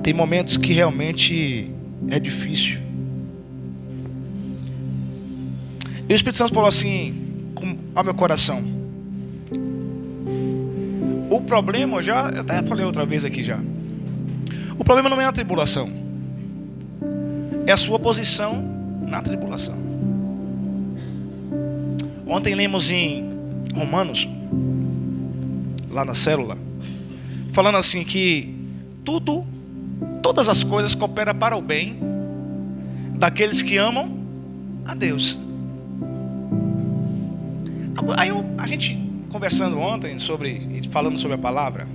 Tem momentos que realmente é difícil. E o Espírito Santo falou assim ao meu coração: o problema, eu até falei outra vez aqui já, o problema não é a tribulação, é a sua posição na tribulação. Ontem lemos em Romanos, lá na célula, falando assim que todas as coisas cooperam para o bem daqueles que amam a Deus. Aí a gente conversando ontem falando sobre a palavra,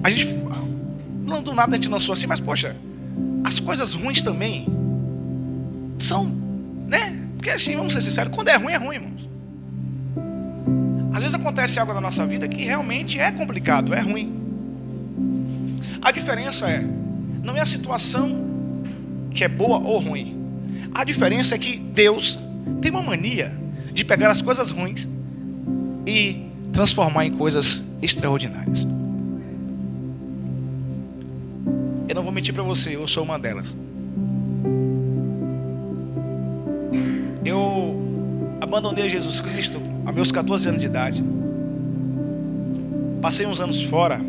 a gente não do nada a gente lançou assim, mas poxa, as coisas ruins também são, né? Porque assim, vamos ser sinceros, quando é ruim, irmãos. Às vezes acontece algo na nossa vida que realmente é complicado, é ruim. A diferença não é a situação que é boa ou ruim. A diferença é que Deus tem uma mania de pegar as coisas ruins e transformar em coisas extraordinárias. Eu não vou mentir para você, eu sou uma delas. Eu abandonei Jesus Cristo aos meus 14 anos de idade. Passei uns anos fora.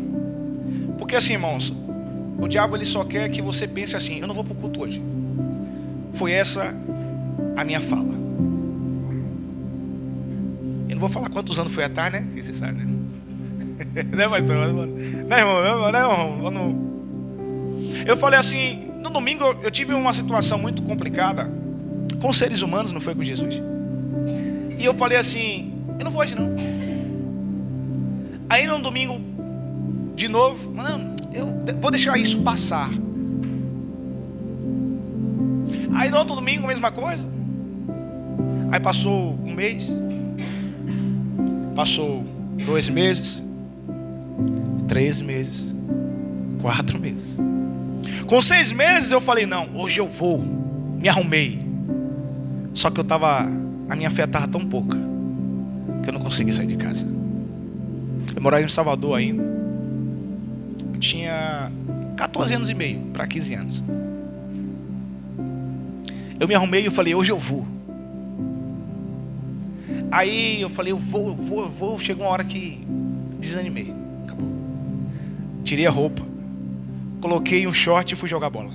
Porque assim, irmãos, o diabo ele só quer que você pense assim: eu não vou para o culto hoje. Foi essa a minha fala. Eu não vou falar quantos anos foi atrás, né? Porque você sabe, né? Né, pastor? Não, irmão, não. Eu falei assim, no domingo eu tive uma situação muito complicada com seres humanos, não foi com Jesus. E eu falei assim, eu não vou hoje não. Aí no domingo, de novo, não, eu vou deixar isso passar. Aí no outro domingo, a mesma coisa. Aí passou um mês, passou 2 meses, 3 meses, 4 meses. Com 6 meses eu falei, não, hoje eu vou. Me arrumei. Só que a minha fé estava tão pouca que eu não consegui sair de casa. Eu morava em Salvador ainda. Eu tinha 14 anos e meio para 15 anos. Eu me arrumei e eu falei, hoje eu vou. Aí eu falei, eu vou. Chegou uma hora que desanimei. Acabou. Tirei a roupa, coloquei um short e fui jogar bola.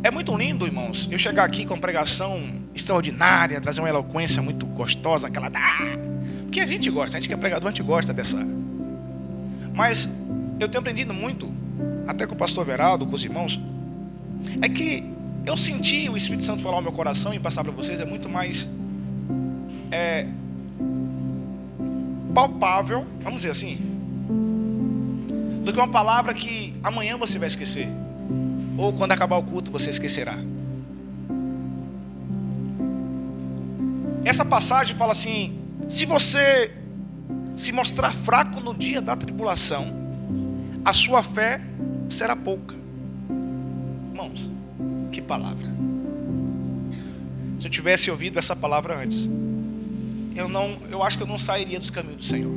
É muito lindo, irmãos, eu chegar aqui com uma pregação extraordinária, trazer uma eloquência muito gostosa, aquela... Porque a gente gosta, a gente que é pregador, a gente gosta dessa. Mas eu tenho aprendido muito, até com o pastor Veraldo, com os irmãos, é que eu senti o Espírito Santo falar ao meu coração e passar para vocês, é muito mais palpável, vamos dizer assim, do que uma palavra que amanhã você vai esquecer, ou quando acabar o culto você esquecerá. Essa passagem fala assim: se você se mostrar fraco no dia da tribulação, a sua fé será pouca. Irmãos, que palavra! Se eu tivesse ouvido essa palavra antes, eu acho que eu não sairia dos caminhos do Senhor.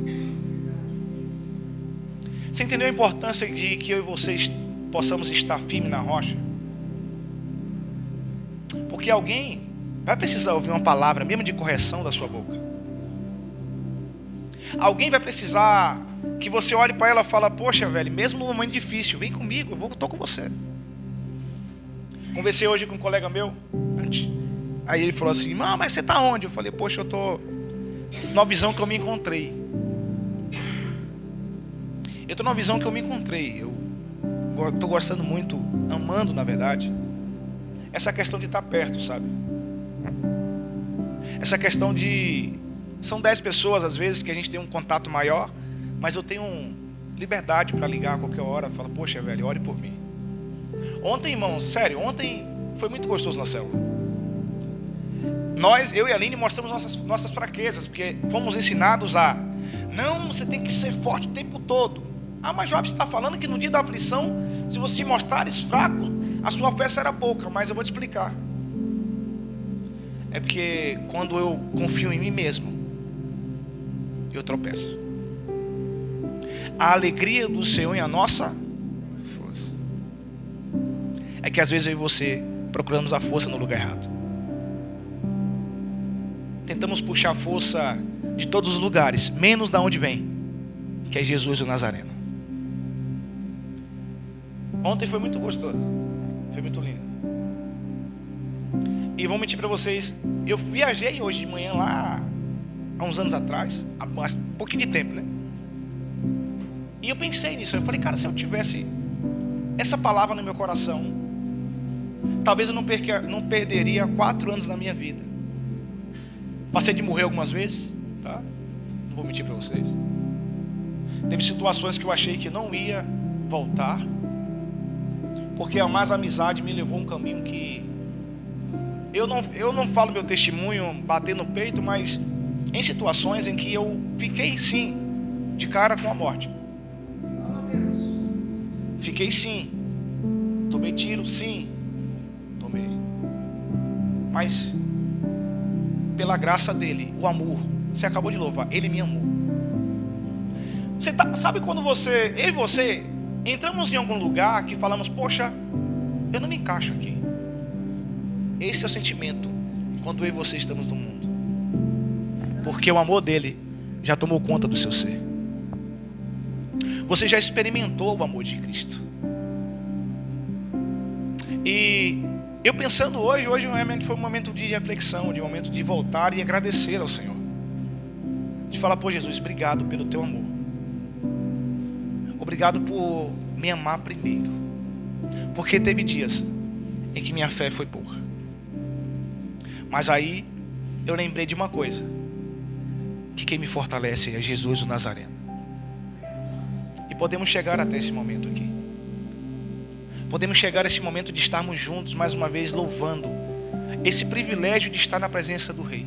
Você entendeu a importância de que eu e vocês possamos estar firmes na rocha? Porque alguém vai precisar ouvir uma palavra, mesmo de correção, da sua boca. Alguém vai precisar que você olhe para ela e fale: poxa, velho, mesmo num momento difícil, vem comigo, eu estou com você. Conversei hoje com um colega meu. Aí ele falou assim: mas você está onde? Eu falei: poxa, eu estou numa visão que eu me encontrei. Eu estou numa visão que eu me encontrei. Eu estou gostando muito, amando na verdade, essa questão de estar perto, sabe? Essa questão de... São 10 pessoas às vezes que a gente tem um contato maior, mas eu tenho liberdade para ligar a qualquer hora. Fala: poxa, velho, ore por mim. Ontem, irmãos, sério, ontem foi muito gostoso na célula. Eu e a Aline mostramos nossas fraquezas, porque fomos ensinados a... Não, você tem que ser forte o tempo todo. Mas Job está falando que no dia da aflição, se você se mostrares fraco, a sua fé será pouca. Mas eu vou te explicar. É porque quando eu confio em mim mesmo, eu tropeço. A alegria do Senhor é a nossa força. É que às vezes eu e você procuramos a força no lugar errado. Tentamos puxar a força de todos os lugares, menos da onde vem, que é Jesus o Nazareno. Ontem foi muito gostoso, foi muito lindo. E vou mentir para vocês, eu viajei hoje de manhã lá, há uns anos atrás, há um pouquinho de tempo, né? E eu pensei nisso, eu falei, cara, se eu tivesse essa palavra no meu coração, talvez eu não perderia 4 anos da minha vida. Passei de morrer algumas vezes, tá? Não vou mentir para vocês. Teve situações que eu achei que não ia voltar, porque a mais amizade me levou a um caminho que eu não falo meu testemunho bater no peito, mas em situações em que eu fiquei sim de cara com a morte. Fiquei sim. Tomei tiro, sim. Tomei. Mas pela graça dele, o amor, você acabou de louvar, ele me amou. Sabe quando eu e você entramos em algum lugar que falamos, poxa, eu não me encaixo aqui. Esse é o sentimento quando eu e você estamos no mundo, porque o amor dele já tomou conta do seu ser. Você já experimentou o amor de Cristo. E eu pensando hoje realmente foi um momento de reflexão, de um momento de voltar e agradecer ao Senhor, de falar, pô Jesus, obrigado pelo teu amor, obrigado por me amar primeiro, porque teve dias em que minha fé foi pouca, mas aí eu lembrei de uma coisa, que quem me fortalece é Jesus o Nazareno. E podemos chegar até esse momento aqui. Podemos chegar a esse momento de estarmos juntos mais uma vez louvando esse privilégio de estar na presença do Rei.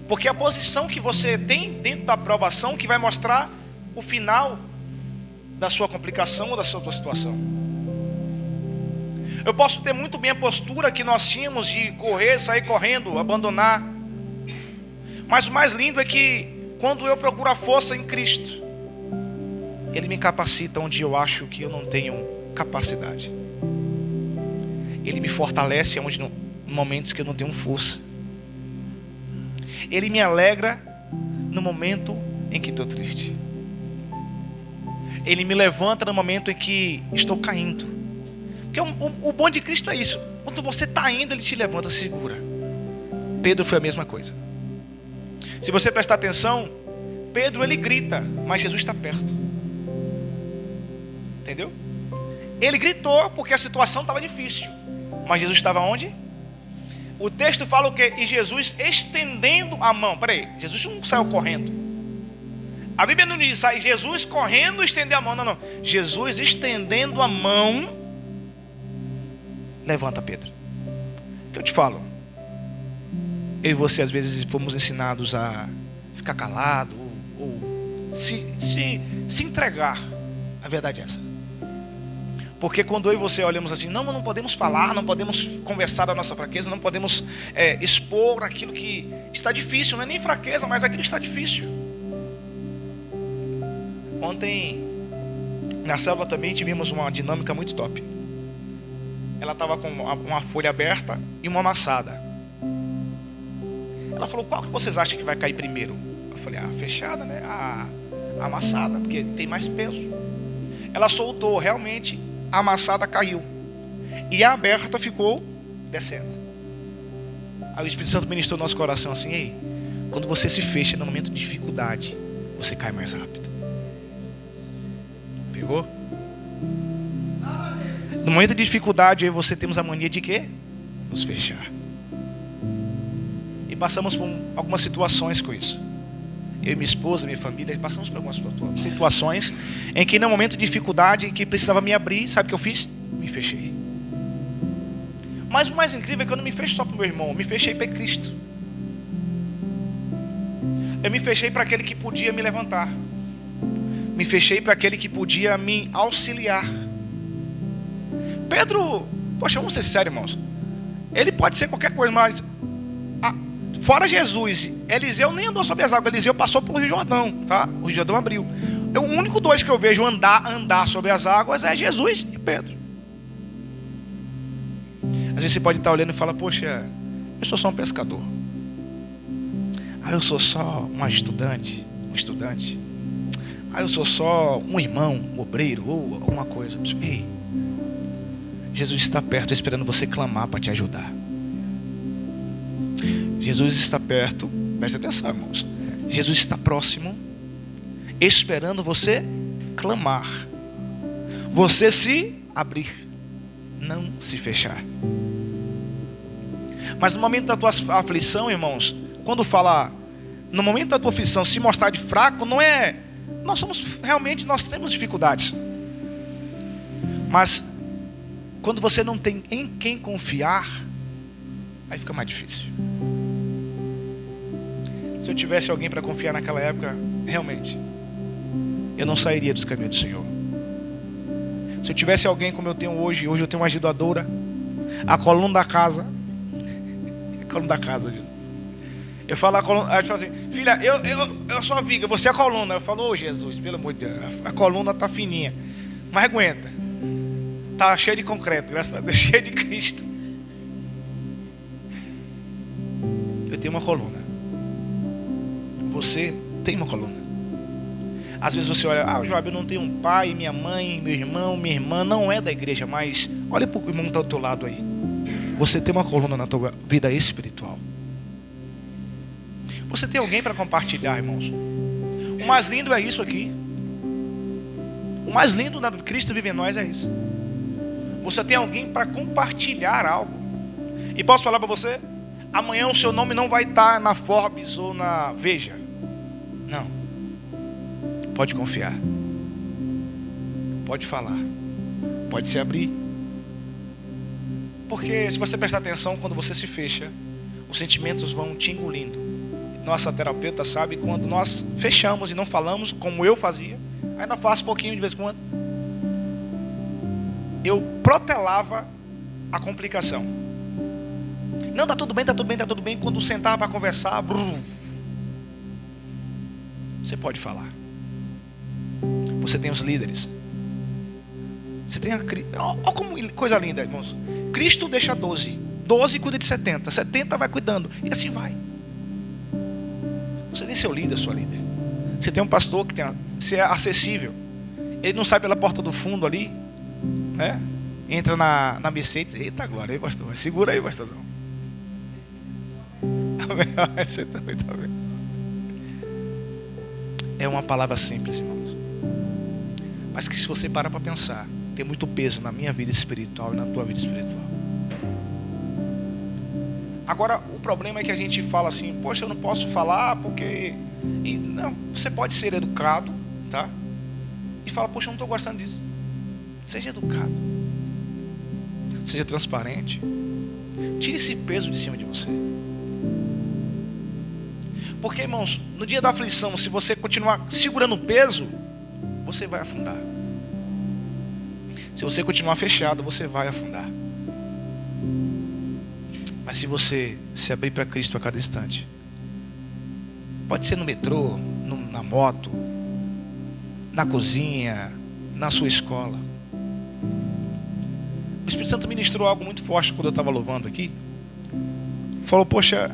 Porque a posição que você tem dentro da provação que vai mostrar o final da sua complicação ou da sua situação. Eu posso ter muito bem a postura que nós tínhamos de correr, sair correndo, abandonar. Mas o mais lindo é que quando eu procuro a força em Cristo, Ele me capacita onde eu acho que eu não tenho capacidade. Ele me fortalece onde em momentos que eu não tenho força. Ele me alegra no momento em que estou triste. Ele me levanta no momento em que estou caindo. Porque o bom de Cristo é isso. Quando você está indo, Ele te levanta, segura. Pedro foi a mesma coisa. Se você prestar atenção, Pedro ele grita, mas Jesus está perto. Entendeu? Ele gritou porque a situação estava difícil, mas Jesus estava onde? O texto fala o quê? E Jesus estendendo a mão. Peraí, Jesus não saiu correndo. A Bíblia não diz sai Jesus correndo e estender a mão. Não. Jesus estendendo a mão. Levanta, Pedro. O que eu te falo? Eu e você às vezes fomos ensinados a ficar calado ou se entregar. A verdade é essa. Porque quando eu e você olhamos assim, não podemos falar, não podemos conversar da nossa fraqueza, não podemos expor aquilo que está difícil. Não é nem fraqueza, mas aquilo que está difícil. Ontem na célula também tivemos uma dinâmica muito top. Ela estava com uma folha aberta e uma amassada. Ela falou, qual que vocês acham que vai cair primeiro? Eu falei, a fechada, né? A amassada, porque tem mais peso. Ela soltou, realmente, a amassada caiu. E a aberta ficou descendo. Aí o Espírito Santo ministrou no nosso coração assim, ei, quando você se fecha no momento de dificuldade, você cai mais rápido. Pegou? No momento de dificuldade, eu e você temos a mania de quê? Nos fechar. E passamos por algumas situações com isso. Eu e minha esposa, minha família, passamos por algumas situações em que no momento de dificuldade, em que precisava me abrir, sabe o que eu fiz? Me fechei. Mas o mais incrível é que eu não me fecho só para o meu irmão, eu me fechei para Cristo. Eu me fechei para aquele que podia me levantar. Me fechei para aquele que podia me auxiliar. Pedro, poxa, vamos ser sérios, irmãos. Ele pode ser qualquer coisa, mas fora Jesus, Eliseu nem andou sobre as águas. Eliseu passou pelo Rio Jordão, tá? O Rio Jordão abriu. O único dois que eu vejo andar sobre as águas é Jesus e Pedro. Às vezes você pode estar olhando e falar: poxa, eu sou só um pescador. Eu sou só um estudante. Eu sou só um irmão, um obreiro ou alguma coisa. Ei, Jesus está perto esperando você clamar para te ajudar. Jesus está perto, preste atenção, irmãos. Jesus está próximo, esperando você clamar, você se abrir, não se fechar. Mas no momento da tua aflição, irmãos, quando fala no momento da tua aflição se mostrar de fraco, não é, nós temos dificuldades, mas quando você não tem em quem confiar, aí fica mais difícil. Se eu tivesse alguém para confiar naquela época, realmente eu não sairia dos caminhos do Senhor. Se eu tivesse alguém como eu tenho hoje eu tenho uma ajudanora, a coluna da casa, eu falo a coluna, ela fala assim: filha, eu sou a viga, você é a coluna. Eu falo: ô Jesus, pelo amor de Deus, a coluna tá fininha, mas aguenta, tá cheia de concreto, graças a Deus, cheia de Cristo. Eu tenho uma coluna, você tem uma coluna. Às vezes você olha: Joab, eu não tenho um pai, minha mãe, meu irmão, minha irmã não é da igreja, mas olha para o irmão que está do teu lado aí. Você tem uma coluna na tua vida espiritual. Você tem alguém para compartilhar, irmãos. O mais lindo é isso aqui. O mais lindo da Cristo vive em nós é isso. Você tem alguém para compartilhar algo. E posso falar para você: amanhã o seu nome não vai estar na Forbes ou na Veja. Não. Pode confiar. Pode falar. Pode se abrir. Porque se você prestar atenção, quando você se fecha, os sentimentos vão te engolindo. Nossa terapeuta sabe, quando nós fechamos e não falamos, como eu fazia, ainda faço um pouquinho de vez em quando, eu protelava a complicação. Não, tá tudo bem. Quando sentava para conversar, você pode falar. Você tem os líderes. Você tem olha como coisa linda, irmãos. Cristo deixa 12 cuida de 70 vai cuidando, e assim vai. Você tem seu líder, sua líder. Você tem um pastor que você é acessível. Ele não sai pela porta do fundo ali, né? Entra na Mercedes. Eita glória, aí pastor, segura aí, pastorzão. Você também tá vendo. É uma palavra simples, irmãos, mas que se você parar para pensar, tem muito peso na minha vida espiritual e na tua vida espiritual. Agora, o problema é que a gente fala assim: poxa, eu não posso falar porque... E, não, você pode ser educado, tá? E fala: poxa, eu não estou gostando disso. Seja educado. Seja transparente. Tire esse peso de cima de você. Porque, irmãos, no dia da aflição, se você continuar segurando o peso, você vai afundar. Se você continuar fechado, você vai afundar. Mas se você se abrir para Cristo a cada instante, pode ser no metrô, na moto, na cozinha, na sua escola. O Espírito Santo ministrou algo muito forte quando eu estava louvando aqui. Falou: poxa,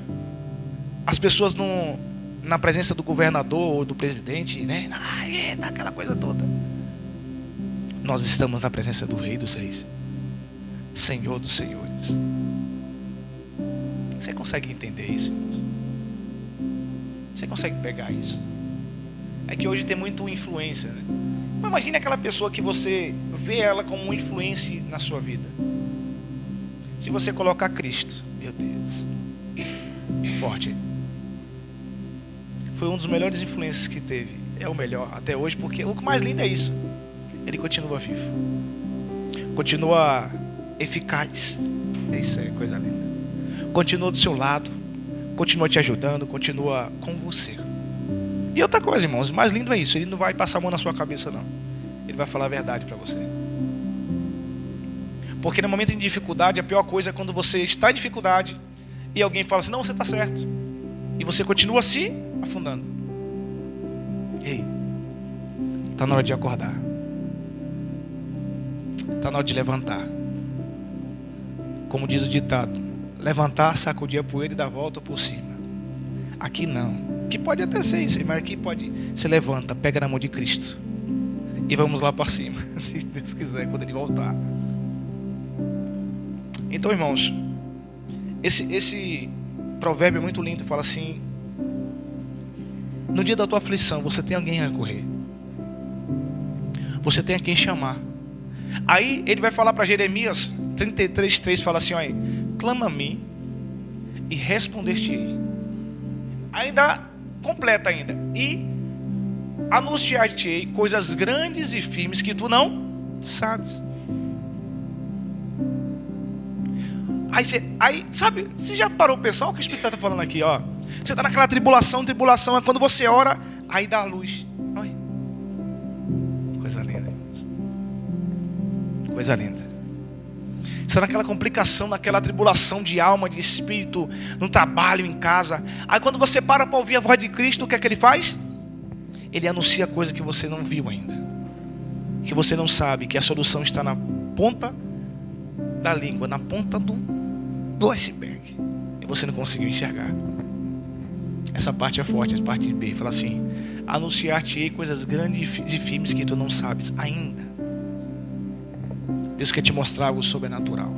as pessoas na presença do governador ou do presidente, né? Aquela coisa toda. Nós estamos na presença do Rei dos Reis, Senhor dos Senhores. Você consegue entender isso, irmãos? Você consegue pegar isso? É que hoje tem muito influência, né? Mas imagine aquela pessoa que você vê ela como uma influência na sua vida. Se você colocar Cristo, meu Deus, forte. Foi um dos melhores influências que teve. É o melhor até hoje, porque o que mais lindo é isso. Ele continua vivo, continua eficaz. Isso é coisa linda. Continua do seu lado, continua te ajudando, continua com você. E outra coisa, irmãos, o mais lindo é isso: ele não vai passar a mão na sua cabeça, não. Ele vai falar a verdade para você. Porque no momento de dificuldade, a pior coisa é quando você está em dificuldade e alguém fala assim: não, você está certo. E você continua se afundando. Ei, está na hora de acordar. Está na hora de levantar. Como diz o ditado, levantar, sacudir a poeira e dar a volta por cima. Aqui não. Aqui pode até ser isso, mas aqui pode. Você levanta, pega na mão de Cristo e vamos lá para cima, se Deus quiser, quando Ele voltar. Então, irmãos, esse provérbio é muito lindo. Fala assim: no dia da tua aflição, você tem alguém a recorrer, você tem a quem chamar. Aí ele vai falar para Jeremias 33:3, fala assim: olha, clama a mim e responder-te-ei. Ainda completa ainda: e anunciar-te-ei coisas grandes e firmes que tu não sabes. Aí sabe, você já parou para pensar o que o Espírito está falando aqui, ó? Você está naquela tribulação é quando você ora, aí dá a luz. Olha, coisa linda, irmãos. Coisa linda. Você está naquela complicação, naquela tribulação de alma, de espírito, no trabalho, em casa. Aí quando você para ouvir a voz de Cristo, o que é que Ele faz? Ele anuncia coisa que você não viu ainda, que você não sabe, que a solução está na ponta da língua, na ponta do iceberg, e você não conseguiu enxergar. Essa parte é forte, essa parte B fala assim: anunciar-te-ei coisas grandes e firmes que tu não sabes ainda. Deus quer te mostrar algo sobrenatural,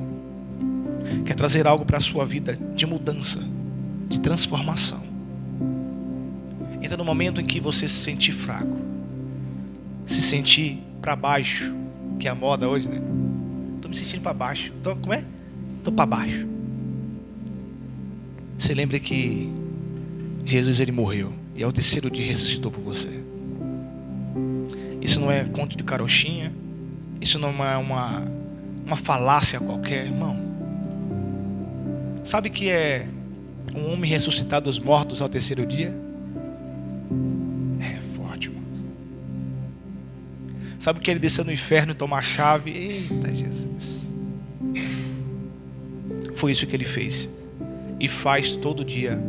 quer trazer algo para a sua vida de mudança, de transformação. Então, no momento em que você se sentir fraco, se sentir para baixo, que é a moda hoje, né? Estou me sentindo para baixo. Como é? Estou para baixo. Você lembra que Jesus, Ele morreu e ao terceiro dia ressuscitou por você. Isso não é conto de carochinha. Isso não é uma falácia qualquer, irmão. Sabe que é um homem ressuscitado dos mortos ao terceiro dia? É forte, irmão. Sabe que ele desceu no inferno e tomou a chave? Eita, Jesus. Foi isso que ele fez e faz todo dia.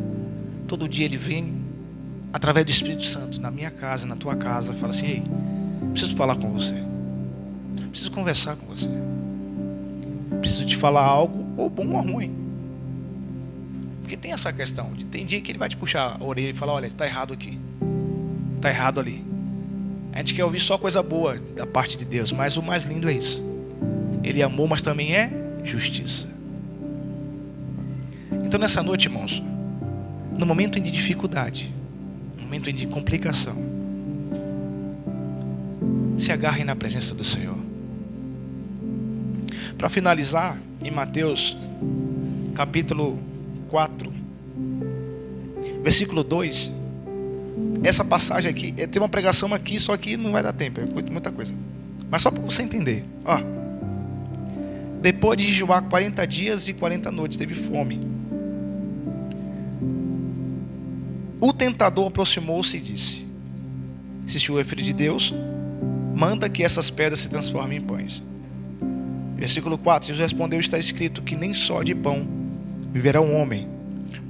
Todo dia ele vem através do Espírito Santo na minha casa, na tua casa, fala assim: ei, preciso falar com você, preciso conversar com você, preciso te falar algo, ou bom ou ruim. Porque tem essa questão, tem dia que ele vai te puxar a orelha e falar: olha, está errado aqui, está errado ali. A gente quer ouvir só coisa boa da parte de Deus, mas o mais lindo é isso: Ele amou, mas também é justiça. Então nessa noite, irmãos, no momento de dificuldade, no momento de complicação, se agarrem na presença do Senhor. Para finalizar, em Mateus capítulo 4, versículo 2, essa passagem aqui, tem uma pregação aqui, só que não vai dar tempo, é muita coisa, mas só para você entender, ó. Depois de jejuar 40 dias e 40 noites, teve fome. O tentador aproximou-se e disse: se o Senhor é filho de Deus, manda que essas pedras se transformem em pães. Versículo 4, Jesus respondeu: está escrito que nem só de pão viverá um homem,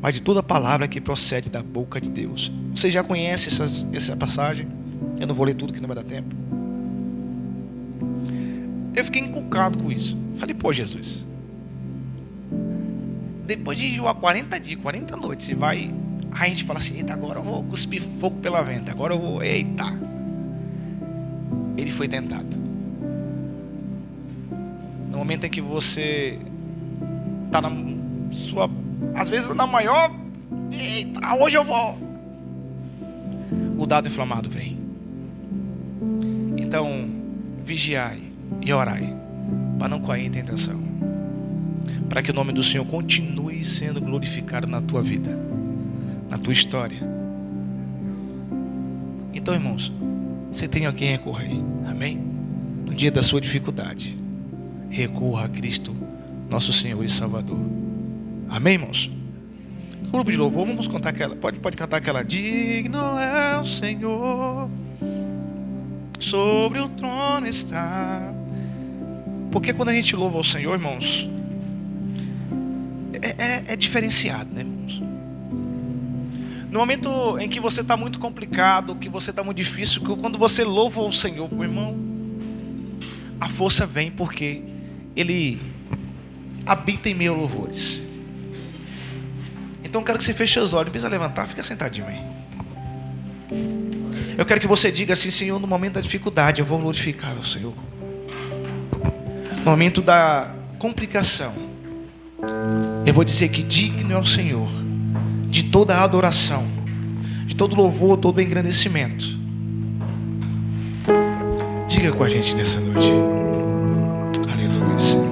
mas de toda palavra que procede da boca de Deus. Você já conhece essa passagem? Eu não vou ler tudo que não vai dar tempo. Eu fiquei encucado com isso. Falei: pô, Jesus, depois de jejuar 40 dias, 40 noites, você vai... Aí a gente fala assim: eita, agora eu vou cuspir fogo pela venta, agora eu vou... Eita. Ele foi tentado. No momento em que você está na sua... Às vezes na maior... Eita, hoje eu vou... O dado inflamado vem. Então, vigiai e orai, para não cair em tentação, para que o nome do Senhor continue sendo glorificado na tua vida, na tua história. Então, irmãos, você tem a quem recorrer, amém? No dia da sua dificuldade, recorra a Cristo, nosso Senhor e Salvador, amém, irmãos? Grupo de louvor, vamos cantar aquela, pode cantar aquela: digno é o Senhor, sobre o trono está. Porque quando a gente louva ao Senhor, irmãos, é diferenciado, né, irmãos? No momento em que você está muito complicado, que você está muito difícil, quando você louva o Senhor, meu irmão, a força vem porque Ele habita em meio a louvores. Então eu quero que você feche os olhos, não precisa levantar, fica sentadinho aí. Eu quero que você diga assim: Senhor, no momento da dificuldade eu vou glorificar o Senhor. No momento da complicação, eu vou dizer que digno é o Senhor de toda a adoração, de todo louvor, todo engrandecimento. Diga com a gente nessa noite. Aleluia, Senhor.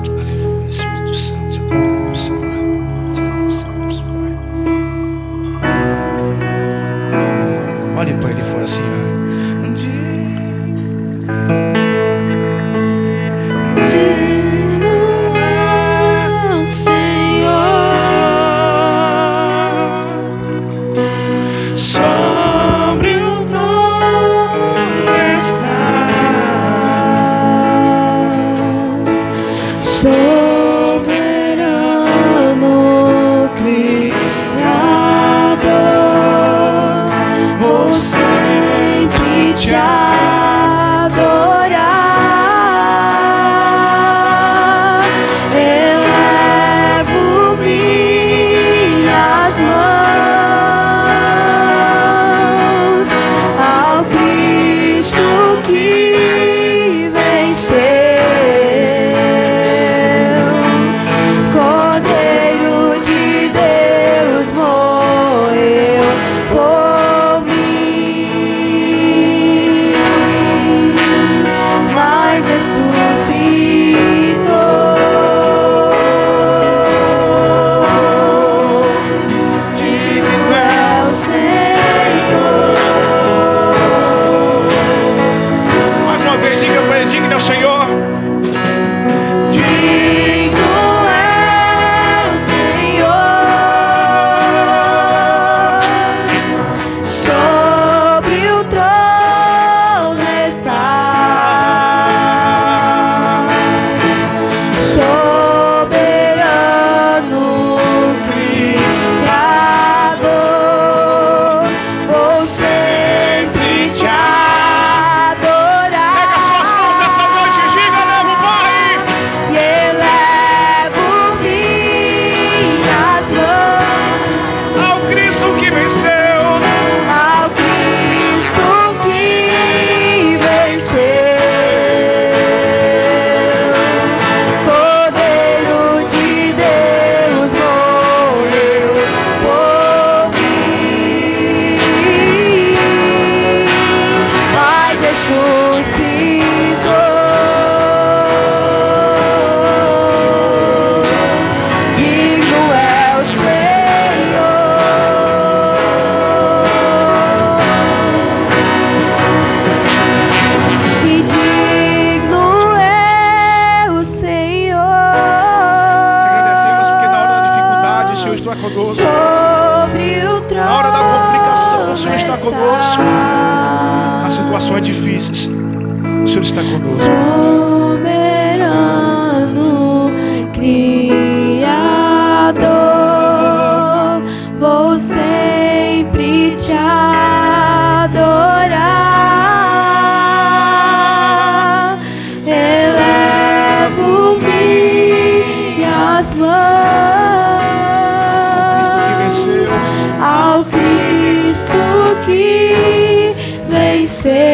Aleluia, Espírito Santo, te adoramos, Senhor. Te agradecemos, Pai. Olhe para Ele e fala assim: ao Cristo que venceu.